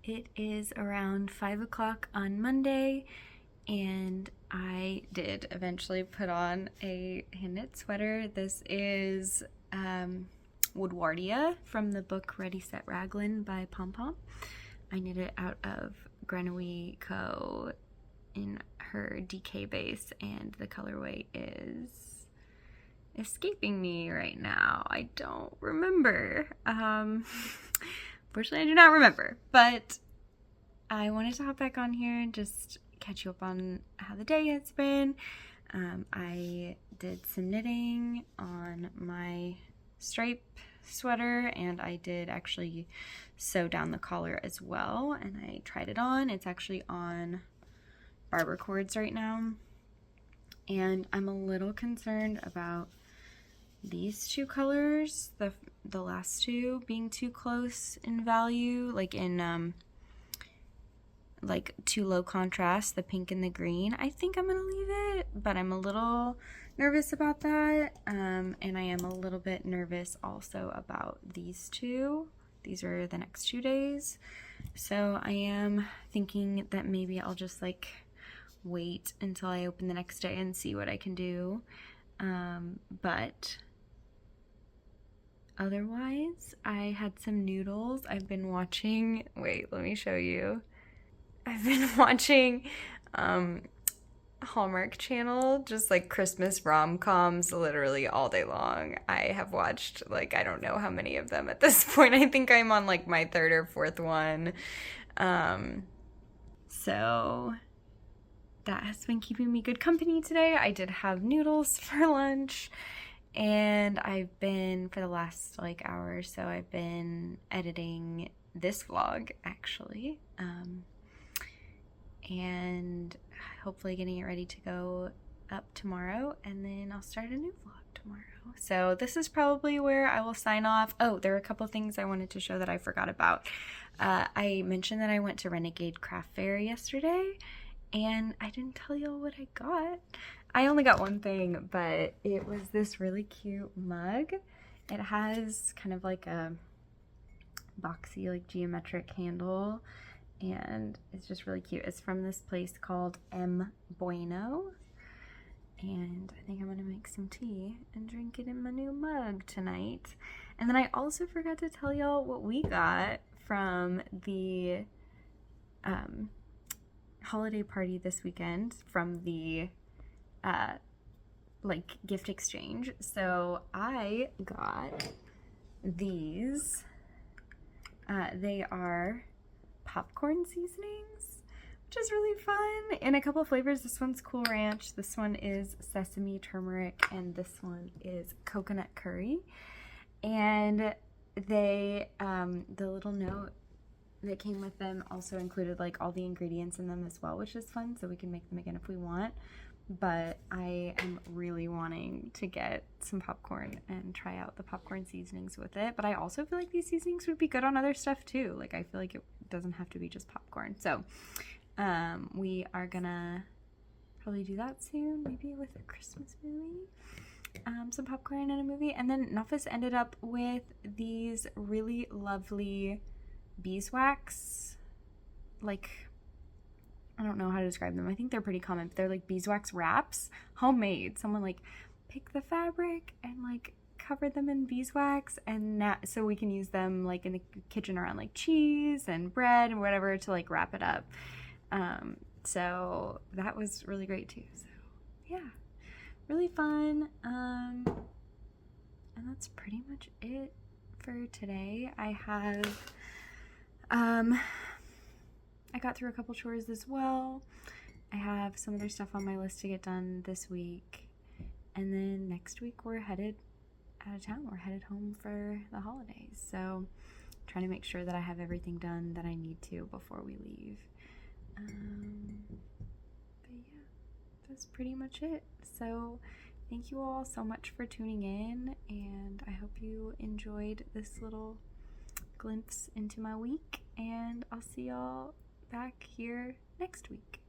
It is around 5 o'clock on Monday, and I did eventually put on a hand-knit sweater. This is Woodwardia from the book Ready, Set, Raglan by Pom Pom. I knit it out of Grenouille Co in her DK base, and the colorway is escaping me right now. I don't remember. Unfortunately, I do not remember, but I wanted to hop back on here and just catch you up on how the day has been. I did some knitting on my stripe sweater, and I did actually sew down the collar as well, and I tried it on. It's actually on barber cords right now, and I'm a little concerned about these two colors, the last two, being too close in value, like in like too low contrast, the pink and the green. I think I'm gonna leave it, but I'm a little nervous about that, and I am a little bit nervous also about these two. These are the next 2 days, so I am thinking that maybe I'll just like wait until I open the next day and see what I can do, but otherwise, I had some noodles. I've been watching, wait, let me show you. I've been watching Hallmark Channel, just like Christmas rom-coms literally all day long. I have watched like, I don't know how many of them at this point. I think I'm on like my 3rd or 4th one. So that has been keeping me good company today. I did have noodles for lunch, And I've been, for the last like hour or so, I've been editing this vlog actually, and hopefully getting it ready to go up tomorrow, and then I'll start a new vlog tomorrow. So this is probably where I will sign off. Oh, there are a couple things I wanted to show that I forgot about. I mentioned that I went to Renegade Craft Fair yesterday, and I didn't tell y'all what I got. I only got one thing, but it was this really cute mug. It has kind of like a boxy, like geometric handle, and it's just really cute. It's from this place called M Bueno, and I think I'm gonna make some tea and drink it in my new mug tonight. And then I also forgot to tell y'all what we got from the holiday party this weekend from the like gift exchange. So I got these. They are popcorn seasonings, which is really fun, in a couple flavors. This one's Cool Ranch, this one is sesame turmeric, and this one is coconut curry. And they, the little note that came with them also included like all the ingredients in them as well, which is fun, so we can make them again if we want. But I am really wanting to get some popcorn and try out the popcorn seasonings with it. But I also feel like these seasonings would be good on other stuff too. Like, I feel like it doesn't have to be just popcorn. So we are gonna probably do that soon, maybe with a Christmas movie. Some popcorn and a movie. And then Nafis ended up with these really lovely beeswax, like, I don't know how to describe them. I think they're pretty common, but they're like beeswax wraps, homemade. Someone like picked the fabric and like covered them in beeswax, and now, so we can use them like in the kitchen around like cheese and bread and whatever to like wrap it up. So that was really great too. So yeah, really fun. And that's pretty much it for today. I have I got through a couple chores as well. I have some other stuff on my list to get done this week. And then next week we're headed out of town. We're headed home for the holidays. So trying to make sure that I have everything done that I need to before we leave. But yeah, that's pretty much it. So thank you all so much for tuning in, and I hope you enjoyed this little glimpse into my week, and I'll see y'all back here next week.